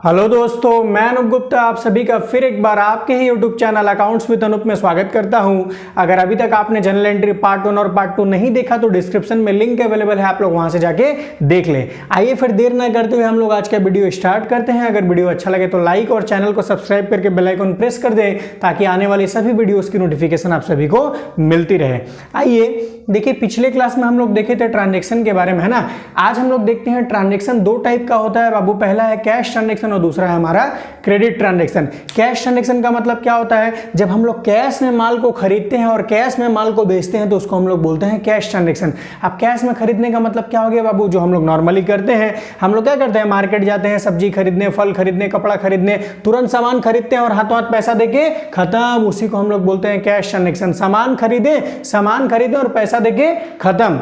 Hello दोस्तों, मैं अनूप गुप्ता आप सभी का फिर एक बार आपके ही YouTube channel accounts with Anoop में स्वागत करता हूं। अगर अभी तक आपने जनरल एंट्री पार्ट 1 और पार्ट 2 नहीं देखा तो डिस्क्रिप्शन में लिंक अवेलेबल है, आप लोग वहां से जाके देख लें। आइए फिर देर न करते हुए हम लोग आज का वीडियो स्टार्ट करते हैं। अगर वीडियो अच्छा लगे तो लाइक और चैनल को सब्सक्राइब करके बेल आइकन प्रेस कर दें ताकि आने वाली सभी वीडियोस की नोटिफिकेशन आप सभी को मिलती रहे। आइए देखिए, पिछले क्लास में हम लोग देखे थे ट्रांजेक्शन के बारे में, है ना। आज हम लोग देखते हैं ट्रांजेक्शन दो टाइप का होता है बाबू। पहला है कैश ट्रांजेक्शन और दूसरा है हमारा क्रेडिट ट्रांजेक्शन। कैश ट्रांजेक्शन का मतलब क्या होता है, जब हम लोग कैश में माल को खरीदते हैं और कैश में माल को बेचते हैं तो उसको हम लोग बोलते हैं कैश ट्रांजेक्शन। अब कैश में खरीदने का मतलब क्या हो गया बाबू, जो हम लोग नॉर्मली करते हैं। हम लोग क्या करते हैं, मार्केट जाते हैं, सब्जी खरीदने, फल खरीदने, कपड़ा खरीदने, तुरंत सामान खरीदते हैं और हाथों हाथ पैसा देके खत्म, उसी को हम लोग बोलते हैं कैश ट्रांजेक्शन। सामान खरीदे और पैसा देके खत्म।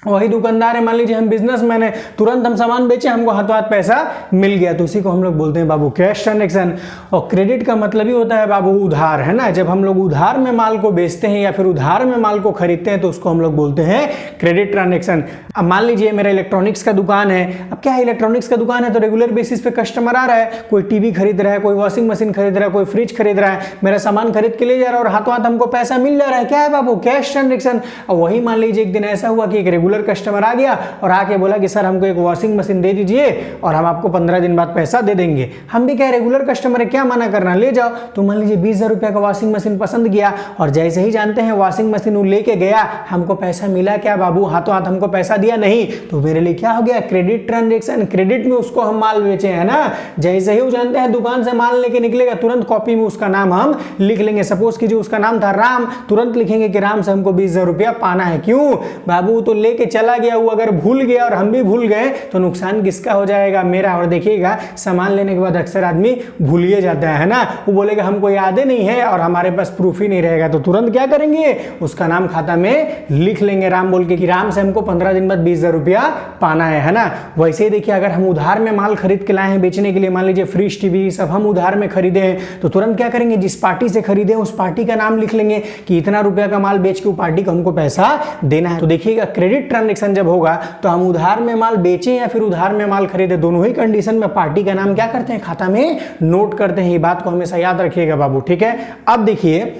वही दुकानदार है, मान लीजिए हम बिजनेसमैन है, तुरंत हम सामान बेचे, हमको हाथों हाथ पैसा मिल गया, तो उसी को हम लोग बोलते हैं बाबू कैश ट्रांजेक्शन। और क्रेडिट का मतलब ही होता है बाबू उधार, है ना। जब हम लोग उधार में माल को बेचते हैं या फिर उधार में माल को खरीदते हैं तो उसको हम लोग बोलते हैं क्रेडिट ट्रांजेक्शन। अब मान लीजिए मेरा इलेक्ट्रॉनिक्स का दुकान है। अब क्या है, इलेक्ट्रॉनिक्स का दुकान है तो रेगुलर बेसिस पे कस्टमर आ रहा है, कोई टीवी खरीद रहा है, कोई वॉशिंग मशीन खरीद रहा है, कोई फ्रिज खरीद रहा है, मेरा सामान खरीद के ले जा रहा है और हाथों हाथ हमको पैसा मिल जा रहा है। क्या है बाबू, कैश ट्रांजेक्शन। और वही मान लीजिए एक दिन ऐसा हुआ कि एक रेगुलर कस्टमर आ गया और आके बोला कि सर हमको एक वॉशिंग मशीन दे दीजिए और हम आपको 15 दिन बाद पैसा दे देंगे। हम भी क्या रेगुलर कस्टमर है, क्या मना करना, ले जाओ। तो मान लीजिए 20,000 रुपया का वॉशिंग मशीन पसंद किया और जैसे ही जानते हैं वॉशिंग मशीन वो लेके गया, हमको पैसा मिला क्या बाबू, हाथों हाथ हमको पैसा दिया नहीं, तो मेरे लिए क्या हो गया, क्रेडिट ट्रांजेक्शन। क्रेडिट में उसको हम माल बेचे, है ना। जैसे ही वो जानते हैं दुकान से माल लेके निकलेगा, तुरंत कॉपी में उसका नाम हम लिख लेंगे। सपोज कीजिए उसका नाम था राम, तुरंत लिखेंगे कि राम से हमको 20,000 रुपया पाना है। क्यों बाबू, तो लेके चला गया, वो अगर भूल गया और हम भी भूल गए तो नुकसान किसका हो जाएगा, मेरा। और देखिएगा सामान लेने के बाद अक्सर आदमी भूलिए जाता है ना। वो बोलेगा हमको याद ही नहीं है और हमारे पास प्रूफ ही नहीं रहेगा, तो तुरंत क्या करेंगे, उसका नाम खाता में लिख लेंगे राम बोल के कि राम से हमको 15 दिन बाद 20,000 रुपया पाना है ना। वैसे ही देखिए, अगर हम उधार में माल खरीद के लाए हैं बेचने के लिए, मान लीजिए फ्रिज, टीवी सब हम उधार में खरीदे हैं, तो तुरंत क्या करेंगे, जिस पार्टी से खरीदे उस पार्टी का नाम लिख लेंगे कि इतना रुपया का माल बेच के वो पार्टी को हमको पैसा देना है। तो देखिएगा क्रेडिट ट्रांजेक्शन जब होगा तो हम उधार में माल बेचे या फिर उधार में माल खरीदे, दोनों ही कंडीशन में पार्टी का नाम क्या करते हैं, खाता में नोट करते हैं। ये बात को हमेशा याद रखिएगा बाबू, ठीक है। अब देखिए,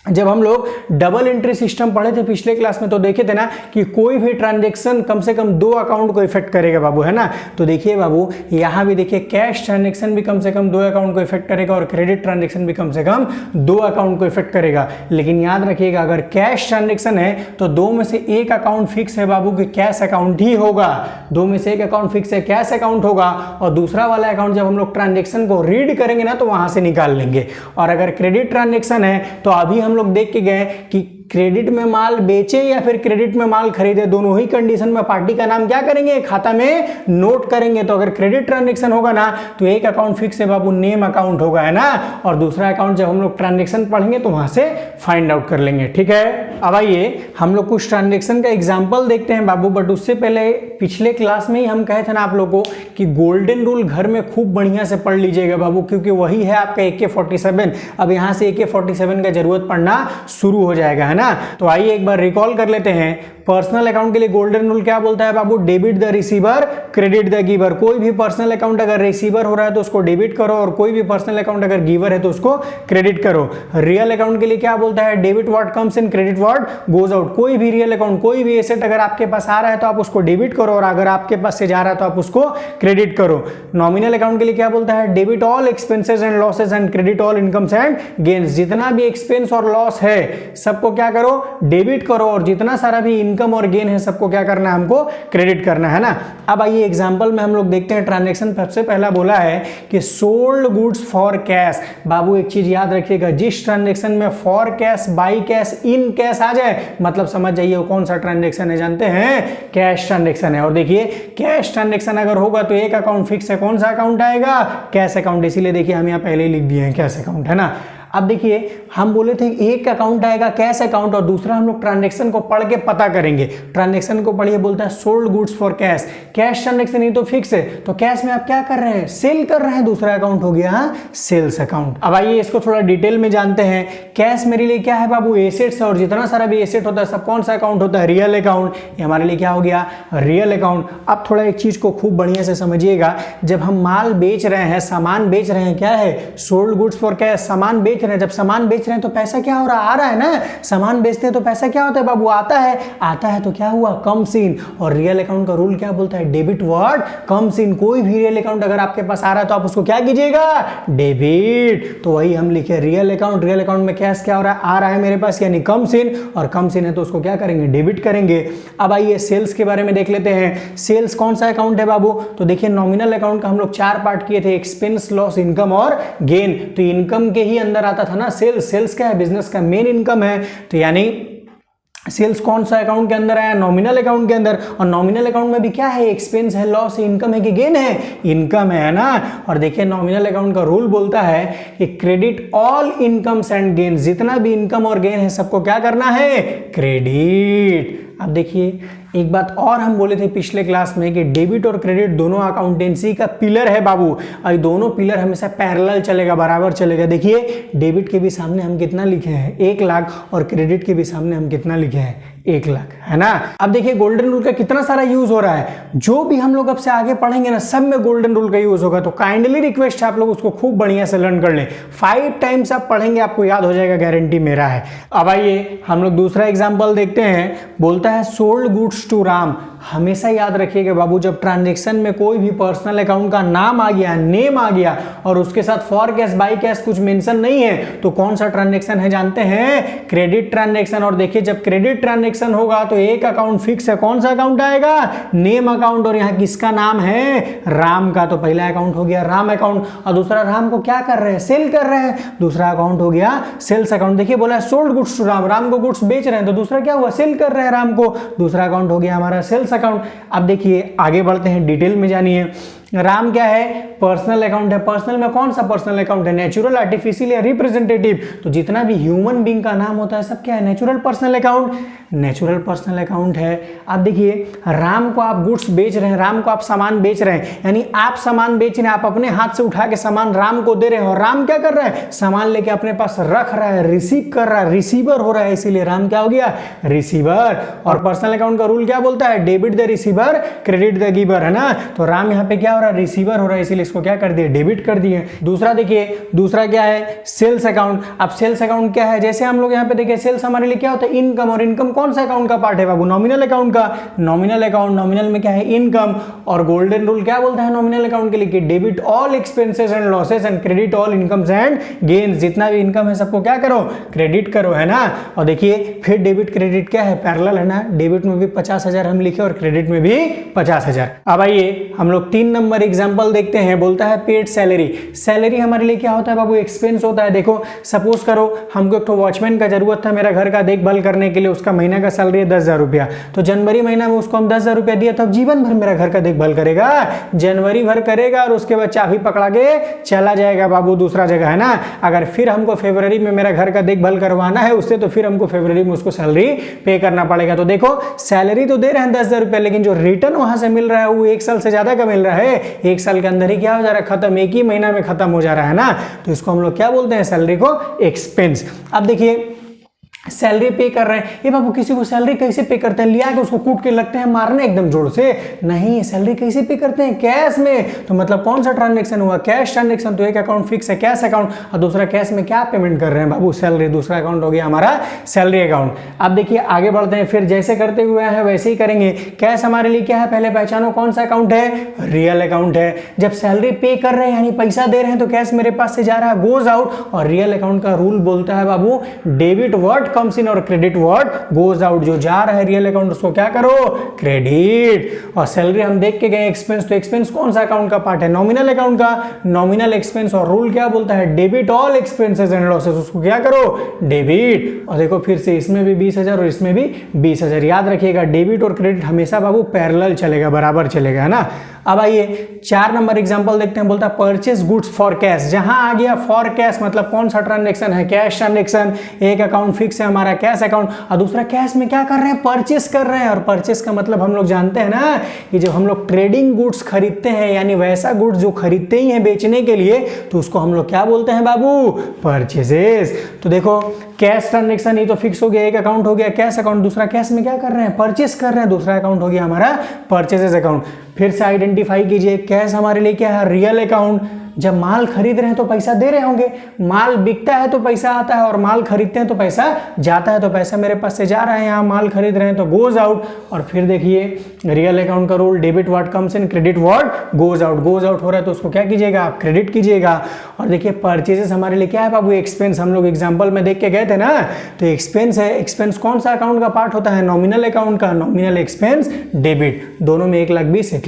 जब हम लोग डबल एंट्री सिस्टम पढ़े थे पिछले क्लास में तो देखे थे ना कि कोई भी ट्रांजेक्शन कम से कम 2 अकाउंट को इफेक्ट करेगा बाबू, है ना। तो देखिए बाबू, यहां भी देखिए कैश ट्रांजेक्शन भी कम से कम 2 अकाउंट को इफेक्ट करेगा और क्रेडिट ट्रांजेक्शन भी कम से कम 2 अकाउंट को इफेक्ट करेगा। लेकिन याद रखिएगा, अगर कैश ट्रांजेक्शन है तो 2 में से एक अकाउंट फिक्स है बाबू कि कैश अकाउंट ही होगा। 2 में से एक अकाउंट फिक्स है, कैश अकाउंट होगा, और दूसरा वाला अकाउंट जब हम लोग ट्रांजेक्शन को रीड करेंगे ना तो वहां से निकाल लेंगे। और अगर क्रेडिट ट्रांजेक्शन है तो अभी हम लोग देख के गए कि क्रेडिट में माल बेचे या फिर क्रेडिट में माल खरीदे, दोनों ही कंडीशन में पार्टी का नाम क्या करेंगे, खाता में नोट करेंगे। तो अगर क्रेडिट ट्रांजेक्शन होगा ना तो एक अकाउंट फिक्स है बाबू, नेम अकाउंट होगा, है ना। और दूसरा अकाउंट जब हम लोग ट्रांजेक्शन पढ़ेंगे तो वहां से फाइंड आउट कर लेंगे, ठीक है। अब आइए हम लोग कुछ ट्रांजेक्शन का एग्जाम्पल देखते हैं बाबू। बट उससे पहले पिछले क्लास में ही हम कहे थे ना आप लोगों को कि गोल्डन रूल घर में खूब बढ़िया से पढ़ लीजिएगा बाबू, क्योंकि वही है आपका AK-47। अब यहां से AK-47 का जरूरत पड़ना शुरू हो जाएगा, है ना। तो आइए एक बार रिकॉल कर लेते हैं। पर्सनल अकाउंट के लिए गोल्डन रूल क्या बोलता है बाबू, debit the receiver, credit the giver. कोई भी पर्सनल अकाउंट अगर रिसीवर हो रहा है तो उसको डेबिट करो और कोई भी पर्सनल अकाउंट अगर गिवर है तो उसको क्रेडिट करो। रियल अकाउंट के लिए क्या बोलता है, debit what comes in, credit what goes out. कोई भी रियल अकाउंट, कोई भी एसेट अगर आपके पास आ रहा है तो आप उसको डेबिट करो और अगर आपके पास से जा रहा है तो आप उसको क्रेडिट करो। नॉमिनल अकाउंट के लिए क्या बोलता है, debit all expenses and losses and credit all incomes and gains. जितना भी एक्सपेंस और लॉस है सबको क्या करो, डेबिट करो, और जितना सारा भी इनकम और गेन है सबको क्या करना है, हमको क्रेडिट करना है ना। अब आइए एग्जांपल में हम लोग देखते हैं ट्रांजैक्शन। सबसे पहला बोला है कि सोल्ड गुड्स फॉर कैश। बाबू एक चीज याद रखिएगा, जिस ट्रांजैक्शन में for cash, by cash, in cash आ जाए मतलब समझ जाइए वो कौन सा ट्रांजैक्शन है, जानते हैं, कैश ट्रांजैक्शन है। और देखिए कैश ट्रांजैक्शन अगर होगा तो एक अकाउंट फिक्स है, कौन सा अकाउंट आएगा, कैश अकाउंट। इसीलिए देखिए हम यहाँ पहले ही लिख दिए हैं कैश अकाउंट, है ना। अब देखिए हम बोले थे एक अकाउंट आएगा कैश अकाउंट और दूसरा हम लोग ट्रांजेक्शन को पढ़ के पता करेंगे। ट्रांजेक्शन को पढ़िए, बोलता है sold goods for cash, cash transaction ये तो फिक्स है, तो कैश में आप क्या कर रहे हैं, सेल कर रहे हैं, दूसरा अकाउंट हो गया सेल्स अकाउंट। अब आइए इसको थोड़ा डिटेल में जानते हैं। कैश मेरे लिए क्या है बाबू, एसेट्स है, और जितना सारा भी एसेट होता है सब कौन सा अकाउंट होता है, रियल अकाउंट। ये हमारे लिए क्या हो गया, रियल अकाउंट। अब थोड़ा एक चीज को खूब बढ़िया से समझिएगा, जब हम माल बेच रहे हैं, सामान बेच रहे हैं, क्या है, सोल्ड गुड्स फॉर कैश, सामान बेच रहे हैं। जब सामान बेच रहे हैं तो पैसा क्या हो रहा है, आ रहा है ना, सामान बेचते हैं तो पैसा क्या होता है बाबू, आता है, आता है तो क्या हुआ, कम्स इन। और रियल अकाउंट का रूल क्या बोलता है, डेबिट व्हाट कम्स इन। कोई भी रियल अकाउंट अगर आपके पास आ रहा है तो आप उसको क्या कीजिएगा, डेबिट। तो वही हम लिखे रियल अकाउंट, रियल अकाउंट में कैश क्या हो रहा है, आ रहा है मेरे पास, यानी कम्स इन, और कम्स इन है तो उसको क्या करेंगे, डेबिट करेंगे। अब आइए सेल्स के बारे में देख लेते हैं। सेल्स कौन सा अकाउंट है बाबू, तो देखिए नॉमिनल अकाउंट का हम लोग 4 पार्ट किए थे, एक्सपेंस, लॉस, इनकम और गेन। तो इनकम के ही अंदर आता था ना सेल्स। सेल्स क्या है, बिजनेस का मेन इनकम है, तो यानी सेल्स कौन सा अकाउंट के अंदर आया, नॉमिनल अकाउंट के अंदर। और नॉमिनल अकाउंट में भी क्या है, एक्सपेंस है, लॉस है, इनकम है कि गेन है, इनकम है ना। और देखिए नॉमिनल अकाउंट का रूल बोलता है कि credit all incomes and gain, जितना भी इनकम और गेन है सबको क्या करना है, क्रेडिट। अब देखिए एक बात और हम बोले थे पिछले क्लास में कि डेबिट और क्रेडिट दोनों अकाउंटेंसी का पिलर है बाबू, और दोनों पिलर हमेशा पैरेलल चलेगा, बराबर चलेगा। देखिए डेबिट के भी सामने हम कितना लिखे हैं, 1 लाख, और क्रेडिट के भी सामने हम कितना लिखे हैं, 1 लाख, है ना। अब देखिए गोल्डन रूल का कितना सारा यूज हो रहा है, जो भी हम लोग अब से आगे पढ़ेंगे ना सब में गोल्डन रूल का यूज होगा। तो काइंडली रिक्वेस्ट है आप लोग उसको खूब बढ़िया से लर्न कर लें, 5 टाइम्स आप पढ़ेंगे आपको याद हो जाएगा, गारंटी मेरा है। अब आइए हम लोग दूसरा एग्जाम्पल देखते हैं। बोलता है सोल्ड गुड्स टू राम। हमेशा याद रखिएगा बाबू, जब ट्रांजैक्शन में कोई भी पर्सनल अकाउंट का नाम आ गया, नेम आ गया, और उसके साथ फॉर कैश, बाई कैश कुछ मेंशन नहीं है, तो कौन सा ट्रांजैक्शन है जानते हैं, क्रेडिट ट्रांजैक्शन। और देखिए जब क्रेडिट ट्रांजैक्शन होगा तो एक अकाउंट फिक्स है, कौन सा अकाउंट आएगा, नेम अकाउंट, और यहाँ किसका नाम है, राम का। तो पहला अकाउंट हो गया राम अकाउंट, और दूसरा राम को क्या कर रहे हैं, सेल कर रहे हैं, दूसरा अकाउंट हो गया सेल्स अकाउंट। देखिए बोला sold goods to Ram, Ram को गुड्स बेच रहे हैं, तो दूसरा क्या हुआ, सेल कर रहे हैं राम को, दूसरा अकाउंट हो गया हमारा सेल्स अकाउंट। अब देखिए आगे बढ़ते हैं, डिटेल में जानिए। राम क्या है, पर्सनल अकाउंट है। पर्सनल में कौन सा पर्सनल अकाउंट है, नेचुरल, आर्टिफिशियल या रिप्रेजेंटेटिव। तो जितना भी ह्यूमन बीइंग का नाम होता है सब क्या है, natural personal account, natural personal account है। अब देखिए राम को आप गुड्स बेच रहे हैं, राम को आप सामान बेच रहे हैं, यानी आप सामान बेच रहे हैं, आप अपने हाथ से उठा के सामान राम को दे रहे हैं, और राम क्या कर रहा है, सामान लेके अपने पास रख रहा है, रिसीव कर रहा है, रिसीवर हो रहा है, इसीलिए राम क्या हो गया, रिसीवर। और पर्सनल अकाउंट का रूल क्या बोलता है, debit the receiver, credit the giver, है ना। तो राम यहाँ पे क्या रिसीवर हो रहा है, इसीलिए इसको क्या कर दिए, डेबिट कर दिए। दूसरा देखिए, दूसरा क्या है, सेल्स अकाउंट। अब सेल्स अकाउंट क्या है, जैसे हम लोग यहाँ पे देखिए सेल्स हमारे लिए क्या होता है, इनकम, और इनकम कौन सा अकाउंट का पार्ट है बाबू, नॉमिनल अकाउंट का। नॉमिनल अकाउंट, नॉमिनल में क्या है, इनकम। और गोल्डन रूल क्या बोलता है नॉमिनल अकाउंट के लिए, debit all expenses and losses and credit all incomes and gains. जितना भी इनकम है सबको क्या करो, क्रेडिट करो, है ना। और देखिए फिर डेबिट क्रेडिट क्या है, पैरेलल है ना, डेबिट में भी 50,000 हम लिखे और क्रेडिट में भी 50,000। अब आइए हम लोग 3 नंबर एग्जाम्पल देखते हैं। बोलता है पेड सैलरी। सैलरी हमारे लिए क्या होता है बाबू, एक्सपेंस होता है। देखो सपोज करो हमको एक वॉचमैन का जरूरत था मेरा घर का देखभाल करने के लिए, उसका महीना का सैलरी है 10,000 रुपया। तो जनवरी महीना में उसको हम 10,000 रुपया दिया, तब जीवन भर मेरा घर का देखभाल करेगा, जनवरी भर करेगा, और उसके बाद चाबी पकड़ा के चला जाएगा बाबू दूसरा जगह, है ना। अगर फिर हमको फरवरी में मेरा घर का देखभाल करवाना है उससे, तो फिर हमको फरवरी में उसको सैलरी पे करना पड़ेगा। तो देखो सैलरी तो दे रहे हैं 10,000 रुपया, लेकिन जो रिटर्न वहां से मिल रहा है वो 1 साल से ज्यादा का मिल रहा है, 1 साल के अंदर ही क्या हो जा रहा है, खत्म, एक ही महीना में खत्म हो जा रहा है ना। तो इसको हम लोग क्या बोलते हैं, सैलरी को एक्सपेंस। अब देखिए सैलरी पे कर रहे हैं, ये बाबू किसी को सैलरी कैसे पे करते हैं, लिया के उसको कूट के लगते हैं मारने एकदम जोर से, नहीं, सैलरी कैसे पे करते हैं, कैश में। तो मतलब कौन सा ट्रांजैक्शन हुआ, कैश ट्रांजैक्शन। तो एक अकाउंट फिक्स है कैश अकाउंट, और दूसरा कैश में क्या पेमेंट कर रहे हैं बाबू, सैलरी। दूसरा अकाउंट हो गया हमारा सैलरी अकाउंट। अब देखिए आगे बढ़ते हैं, फिर जैसे करते हुए हैं वैसे ही करेंगे। कैश हमारे लिए क्या है, पहले पहचानो कौन सा अकाउंट है, रियल अकाउंट है। जब सैलरी पे कर रहे हैं यानी पैसा दे रहे हैं, तो कैश मेरे पास से जा रहा है, गोज आउट। और रियल अकाउंट का रूल बोलता है बाबू, डेबिट व्हाट कम्स इन और क्रेडिट व्हाट गोज आउट। जो जा रहा है रियल अकाउंट उसको क्या करो, क्रेडिट। और सैलरी हम देख के गए एक्सपेंस, तो एक्सपेंस कौन सा अकाउंट का पार्ट है, नॉमिनल अकाउंट का, नॉमिनल एक्सपेंस। और रूल क्या बोलता है, debit all expenses and losses, उसको क्या करो, डेबिट। और देखो फिर से इसमें भी 20,000 और इसमें भी 20,000। याद रखिएगा डेबिट और क्रेडिट हमेशा बाबू पैरेलल चलेगा, बराबर चलेगा, है ना। अब आइए 4 नंबर एग्जांपल देखते हैं। बोलता है परचेस गुड्स फॉर कैश। जहां आ गया फॉर कैश मतलब कौन सा ट्रांजेक्शन है, कैश ट्रांजेक्शन। एक अकाउंट फिक्स है हमारा कैश अकाउंट, और दूसरा कैश में क्या कर रहे हैं, परचेस कर रहे हैं। और परचेस का मतलब हम लोग जानते हैं ना कि जब हम लोग ट्रेडिंग गुड्स खरीदते हैं, यानी वैसा गुड्स जो खरीदते ही हैं बेचने के लिए, तो उसको हम लोग क्या बोलते हैं बाबू, परचेसेस। तो देखो कैश ट्रांजेक्शन ये तो फिक्स हो गया, एक अकाउंट हो गया कैश अकाउंट, दूसरा कैश में क्या कर रहे हैं, परचेस कर रहे हैं, दूसरा अकाउंट हो गया हमारा परचेसेस अकाउंट। फिर से आइडेंटिफाई कीजिए, कैश हमारे लिए क्या है, रियल अकाउंट। जब माल खरीद रहे हैं तो पैसा दे रहे होंगे, माल बिकता है तो पैसा आता है, और माल खरीदते हैं तो पैसा जाता है। तो पैसा मेरे पास से जा रहा है, यहाँ माल खरीद रहे हैं तो गोज आउट। और फिर देखिए रियल अकाउंट का rule, debit what comes in, credit what goes out. Goes out हो रहा है तो उसको क्या कीजिएगा, आप क्रेडिट कीजिएगा। और देखिए परचेजेस हमारे लिए क्या है बाबू, एक्सपेंस। हम लोग एग्जाम्पल में देख के गए थे ना, तो एक्सपेंस है। एक्सपेंस कौन सा अकाउंट का पार्ट होता है, नॉमिनल अकाउंट का। नॉमिनल एक्सपेंस डेबिट, दोनों में 1,20,000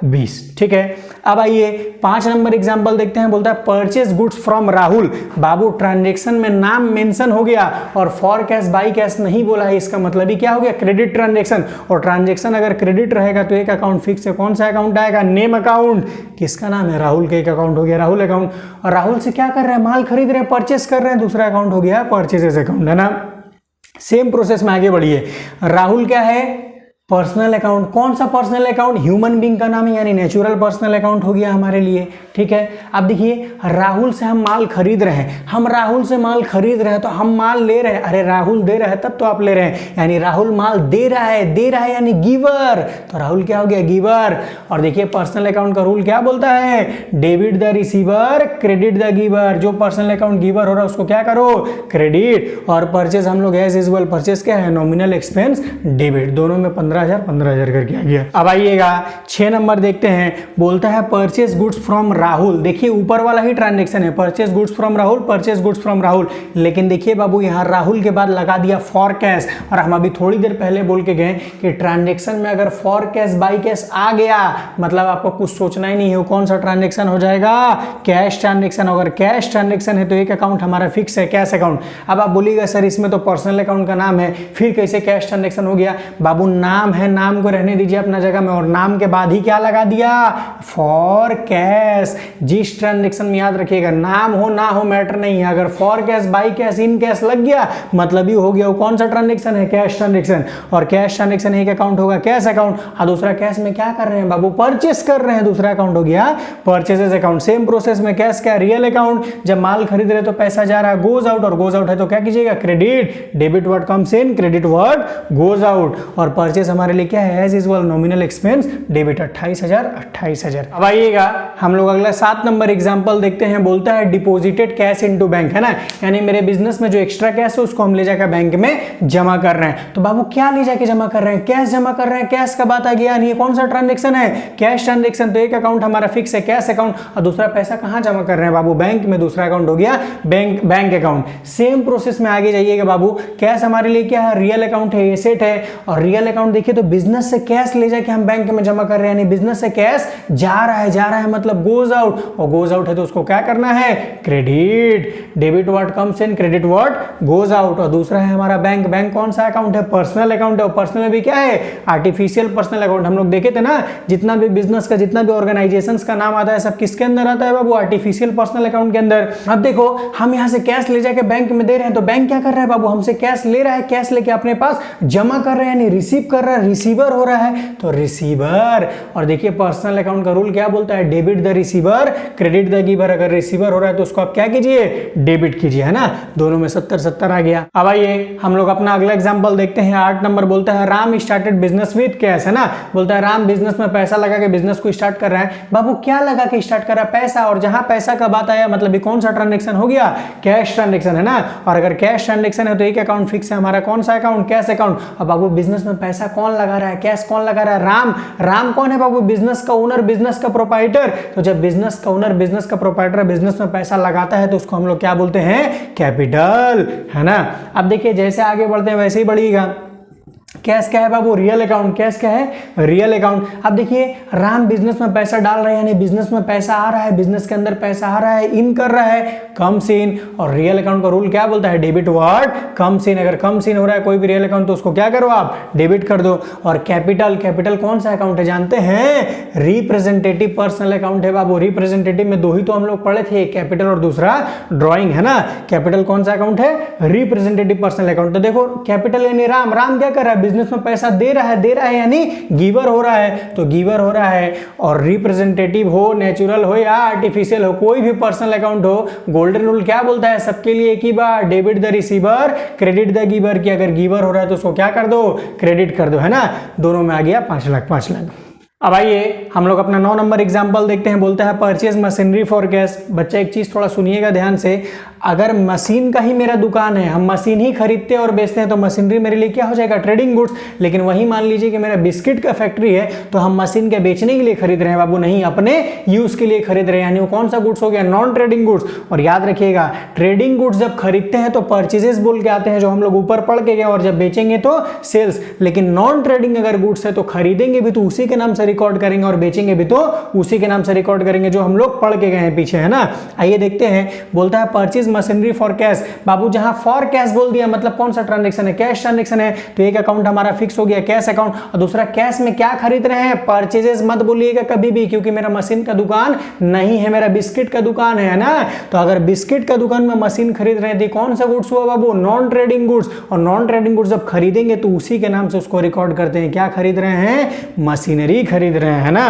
1,20,000, ठीक है। अब आइए 5 नंबर एग्जांपल देखते हैं। बोलता है purchase goods from Rahul. Babu transaction में नाम मेंशन हो गया और फॉर कैश बाई कैश नहीं बोला है, इसका मतलब ही क्या हो गया, क्रेडिट ट्रांजैक्शन। और ट्रांजैक्शन अगर क्रेडिट रहेगा तो एक अकाउंट फिक्स है, कौन सा अकाउंट आएगा, नेम अकाउंट। किसका नाम है, राहुल का एक अकाउंट हो गया राहुल अकाउंट। और राहुल से क्या कर रहे हैं, माल खरीद रहे हैं, परचेस कर रहे हैं, दूसरा अकाउंट हो गया परचेसेस अकाउंट, है ना। सेम प्रोसेस में आगे बढ़िए। राहुल क्या है, पर्सनल अकाउंट। कौन सा पर्सनल अकाउंट, ह्यूमन बीइंग का नाम है, यानी नेचुरल पर्सनल अकाउंट हो गया हमारे लिए, ठीक है। अब देखिए राहुल से हम माल खरीद रहे हैं, हम राहुल से माल खरीद रहे हैं तो हम माल ले रहे हैं। अरे राहुल दे रहा है तब तो आप ले रहे हैं, यानी राहुल माल दे रहा है यानी गिवर, तो राहुल क्या हो गया, गिवर। और देखिए पर्सनल अकाउंट का रूल क्या बोलता है, debit the receiver credit the giver. जो पर्सनल अकाउंट गिवर हो रहा है उसको क्या करो, क्रेडिट। और परचेज हम लोग एज यूजुअल परचेज क्या है, नॉमिनल एक्सपेंस डेबिट, दोनों में 15,000 करके आ गया। अब आइएगा 6 नंबर देखते हैं। बोलता है परचेस गुड्स फ्रॉम राहुल। देखिए ऊपर वाला ही ट्रांजैक्शन है, purchase goods from Rahul, purchase goods from Rahul. लेकिन देखिए बाबू यहाँ राहुल के बाद लगा दिया फॉर कैश। और हम अभी थोड़ी देर पहले बोल के गए कि ट्रांजैक्शन में अगर फॉर कैश बाई कैश आ गया मतलब आपको कुछ सोचना ही नहीं है, कौन सा ट्रांजैक्शन हो जाएगा, कैश ट्रांजैक्शन। अगर कैश ट्रांजैक्शन है तो एक अकाउंट हमारा फिक्स है, कैश अकाउंट। अब आप बोलिएगा सर इसमें तो पर्सनल अकाउंट का नाम है, फिर कैसे कैश ट्रांजैक्शन हो गया। बाबू नाम है, नाम को रहने दीजिए अपना जगह में, और नाम के बाद ही क्या लगा दिया, फॉर कैश। जिस ट्रांजैक्शन में याद रखिएगा नाम हो ना हो मैटर नहीं है, अगर for cash by cash in cash लग गया मतलब ही हो गया वो कौन सा ट्रांजैक्शन है, कैश ट्रांजैक्शन। और कैश ट्रांजैक्शन एक अकाउंट होगा कैश अकाउंट, और दूसरा कैश में क्या कर रहे हैं बाबू, परचेस कर रहे हैं, दूसरा अकाउंट हो गया परचेसेस अकाउंट। सेम प्रोसेस में कैश क्या, रियल अकाउंट। जब माल खरीद रहे तो पैसा जा रहा है, गोज आउट, और गोज आउट है तो क्या कीजिएगा, credit. Debit what comes in, credit what goes out. और परचेस हमारे लिए क्या है, as usual nominal expense debit 28,000। अब आइएगा हम लोग अगला 7 नंबर एग्जांपल देखते हैं। बोलता है डिपॉजिटेड कैश इनटू बैंक, है ना, यानी मेरे बिजनेस में जो एक्स्ट्रा कैश है उसको हम ले जाकर बैंक में जमा कर रहे हैं। तो बाबू क्या ले जाके जमा कर रहे हैं, कैश जमा कर रहे हैं। कैश का बात आ गया, यानी कौन सा ट्रांजैक्शन है, कैश ट्रांजैक्शन। तो एक अकाउंट हमारा फिक्स है कैश अकाउंट, और दूसरा पैसा कहां जमा कर रहे हैं बाबू, बैंक में, दूसरा अकाउंट हो गया बैंक अकाउंट। सेम प्रोसेस में आगे जाइएगा बाबू। कैश हमारे लिए क्या है, रियल अकाउंट है, एसेट है। और रियल अकाउंट देखिए तो बिजनेस से कैश ले जाके हम बैंक में जमा कर रहे हैं, यानी बिजनेस से कैश जा रहा है मतलब गोज आउट, और गोज आउट है तो उसको क्या करना है, credit. Debit what comes in, credit what goes out. और दूसरा है हमारा बैंक। बैंक कौन सा अकाउंट है, पर्सनल अकाउंट है। और पर्सनल में भी क्या है, आर्टिफिशियल पर्सनल अकाउंट। हम लोग देखे थे ना, जितना भी बिजनेस का जितना भी ऑर्गेनाइजेशन का नाम आता है सब किसके अंदर आता है बाबू, आर्टिफिशियल पर्सनल अकाउंट के अंदर। अब देखो हम यहाँ से कैश ले जाके बैंक में दे रहे हैं, तो बैंक क्या कर रहा है बाबू, हमसे कैश ले रहा है, कैश लेके अपने पास जमा कर रहे हैं, यानी रिसीव कर रहा है, रिसीवर हो रहा है तो रिसीवर। और देखिए पर्सनल अकाउंट का रूल क्या बोलता है, debit the receiver credit the giver. अगर रिसीवर हो रहा है तो उसको आप क्या कीजिए, डेबिट कीजिए, है ना। दोनों में 70-70 आ गया। अब आइए हम लोग अपना अगला एग्जांपल देखते हैं। 8 नंबर बोलता है Ram started business with cash, है ना। बोलता है राम बिजनेस में पैसा लगा के बिजनेस को स्टार्ट कर रहा है। बाबू क्या लगा के स्टार्ट कर रहा है, पैसा। और जहां पैसा का बात आया मतलब कौन सा ट्रांजैक्शन हो गया, कैश ट्रांजैक्शन, है ना। और अगर कैश ट्रांजैक्शन है तो एक अकाउंट फिक्स है हमारा, कौन सा अकाउंट, कैश अकाउंट। अब बाबू बिजनेस में पैसा कौन लगा रहा है, कैश कौन लगा रहा है, राम। राम कौन है बाबू, बिजनेस का ओनर, बिजनेस का प्रोप्राइटर। तो जब बिजनेस का ओनर, बिजनेस का प्रोप्राइटर बिजनेस में पैसा लगाता है तो उसको हम लोग क्या बोलते हैं, कैपिटल, है ना। अब देखिए जैसे आगे बढ़ते हैं वैसे ही बढ़िएगा। कैश क्या है बाबू? Real account. कैश क्या है? Real account. अब देखिए राम बिजनेस में पैसा डाल रहे हैं, यानी बिजनेस में पैसा आ रहा है, बिजनेस के अंदर पैसा आ रहा है, इन कर रहा है, कम्स इन। और रियल अकाउंट का रूल क्या बोलता है? Debit what? कम्स इन। अगर कम्स इन हो रहा है कोई भी रियल अकाउंट तो उसको क्या करो आप? डेबिट कर दो। और कैपिटल, कैपिटल कौन सा अकाउंट है जानते हैं? रिप्रेजेंटेटिव पर्सनल अकाउंट है बाबू। रिप्रेजेंटेटिव में दो ही तो हम लोग पढ़े थे, कैपिटल और दूसरा ड्रॉइंग, है ना। कैपिटल कौन सा अकाउंट है? Representative personal account. तो देखो कैपिटल यानी राम, राम क्या कर रहा है? बिजनेस में पैसा दे रहा है यानी गिवर हो रहा है, तो गिवर हो रहा है। और रिप्रेजेंटेटिव हो, नेचुरल हो या आर्टिफिशियल हो, कोई भी पर्सनल अकाउंट हो, गोल्डन रूल क्या बोलता है? सबके लिए एक ही बार, debit the receiver, credit the giver. की अगर गिवर हो रहा है तो उसको क्या कर दो? क्रेडिट कर दो, है ना। दोनों में आ गया 5 लाख 5 लाख। अब आइए हम लोग अपना 9 नंबर एग्जाम्पल देखते हैं। बोलता है परचेज मशीनरी फॉर कैश। बच्चा एक चीज थोड़ा सुनिएगा ध्यान से, अगर मशीन का ही मेरा दुकान है, हम मशीन ही खरीदते हैं और बेचते हैं, तो मशीनरी मेरे लिए क्या हो जाएगा? Trading goods. लेकिन वही मान लीजिए कि मेरा बिस्किट का फैक्ट्री है, तो हम मशीन के बेचने के लिए खरीद रहे हैं बाबू, नहीं अपने यूज के लिए खरीद रहे हैं, यानी वो कौन सा गुड्स हो गया? Non trading goods. और याद रखिएगा ट्रेडिंग गुड्स जब खरीदते हैं तो परचेजेस बोल के आते हैं, जो हम लोग ऊपर पढ़ के गए, और जब बेचेंगे तो सेल्स। लेकिन नॉन ट्रेडिंग अगर गुड्स है तो खरीदेंगे भी तो उसी के नाम से रिकॉर्ड करेंगे और बेचेंगे भी तो उसी के नाम से रिकॉर्ड करेंगे, जो हम लोग पढ़ के गए हैं पीछे, है ना। आइए देखते हैं। बोलता है परचेज मशीनरी फॉर कैश। बाबू जहां फॉर कैश बोल दिया मतलब कौन सा ट्रांजैक्शन है? कैश ट्रांजैक्शन है। तो एक अकाउंट हमारा फिक्स हो गया कैश अकाउंट, और दूसरा कैश में क्या खरीद रहे हैं? परचेजेस मत बोलिएगा कभी भी, क्योंकि मेरा मशीन का दुकान नहीं है, मेरा बिस्किट का दुकान है ना। तो अगर बिस्किट का दुकान में मशीन खरीद रहे थे, कौन सा गुड्स हुआ बाबू? Non trading goods. और नॉन ट्रेडिंग गुड्स जब खरीदेंगे तो उसी के नाम से उसको रिकॉर्ड करते हैं। क्या खरीद रहे हैं? मशीनरी खरीद रहे हैं, है ना।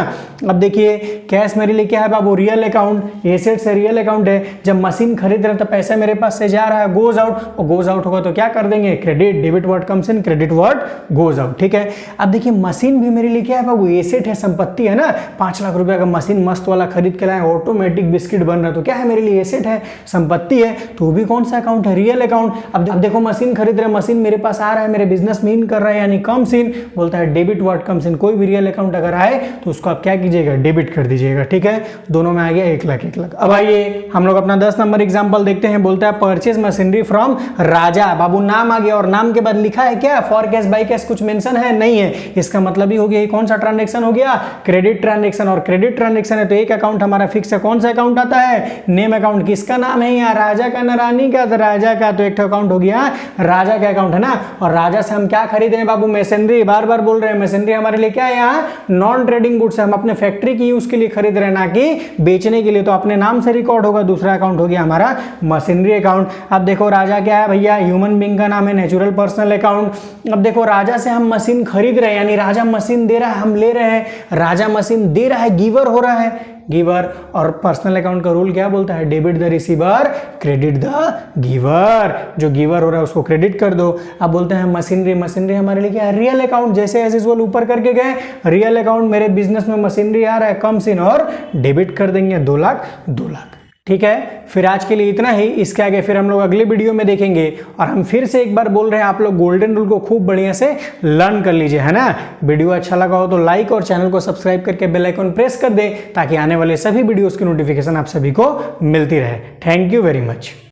अब देखिए कैश मेरे लिए क्या है बाबू? Real account. एसेट से रियल अकाउंट है। जब मशीन खरीद रहे हैं तो पैसा मेरे पास से जा रहा है, गोज आउट, और गोज आउट होगा तो क्या कर देंगे? Credit. Debit what comes in, credit what goes out. ठीक है। अब देखिए मशीन भी मेरे लिए क्या है बाबू? एसेट है, संपत्ति है ना। 5 लाख रुपए का मशीन मस्त वाला खरीद के लाए, ऑटोमेटिक बिस्किट बन रहा है, तो क्या है मेरे लिए? एसेट है, संपत्ति है। तो भी कौन सा अकाउंट है? Real account. अब देखो मशीन खरीद रहे हैं, मशीन मेरे पास आ रहा है, मेरे बिजनेस में इन कर रहा है, यानी कम्स इन। बोलता है डेबिट व्हाट कम्स इन। कोई भी रियल अकाउंट अगर आए तो उसको आप क्या कीजिएगा? डेबिट कर दीजिएगा। ठीक है। दोनों में आ गया 1 लाख 1 लाख। अब आइए हम लोग अपना 10 नंबर एग्जांपल देखते हैं। बोलता है परचेज मशीनरी फ्रॉम राजा। बाबू नाम आ गया और नाम के बाद लिखा है क्या? फॉर कैश बाई कैश कुछ मेंशन है? नहीं है। इसका मतलब ही हो गया कौन सा ट्रांजैक्शन हो गया? Credit transaction. और क्रेडिट ट्रांजैक्शन है तो एक अकाउंट हमारा फिक्स है। कौन सा अकाउंट आता है? Name account. किसका नाम है यहाँ? राजा का ना रानी का? तो राजा का। तो एक अकाउंट हो गया राजा का अकाउंट, है ना। और राजा से हम क्या खरीद रहे हैं बाबू? मशीनरी। बार बार बोल रहे हैं मशीनरी हमारे लिए क्या है? यहाँ नॉन ट्रेडिंग गुड्स है, हम अपने फैक्ट्री की यूज के लिए खरीद रहे हैं, ना कि बेचने के लिए। तो अपने नाम से रिकॉर्ड होगा। दूसरा अकाउंट हो गया हमारा मशीनरी अकाउंट। अब देखो राजा क्या है भैया? ह्यूमन बीइंग का नाम है, नेचुरल पर्सनल अकाउंट। अब देखो राजा से हम मशीन खरीद रहे हैं, यानी राजा मशीन दे रहा है, हम ले रहे हैं। राजा मशीन दे रहा है, गिवर हो रहा है, गिवर। और पर्सनल अकाउंट का रूल क्या बोलता है? Debit the receiver, credit the giver. जो गिवर हो रहा है उसको क्रेडिट कर दो। अब बोलते हैं मशीनरी। मशीनरी हमारे लिए क्या है? Real account. जैसे एज यूजुअल ऊपर करके गए, रियल अकाउंट मेरे बिजनेस में मशीनरी आ रहा है, कम्स इन, और डेबिट कर देंगे 2 लाख 2 लाख। ठीक है। फिर आज के लिए इतना ही। इसके आगे फिर हम लोग अगले वीडियो में देखेंगे। और हम फिर से एक बार बोल रहे हैं, आप लोग गोल्डन रूल को खूब बढ़िया से लर्न कर लीजिए, है ना। वीडियो अच्छा लगा हो तो लाइक और चैनल को सब्सक्राइब करके बेल आइकन प्रेस कर दे, ताकि आने वाले सभी वीडियोस की नोटिफिकेशन आप सभी को मिलती रहे। Thank you very much.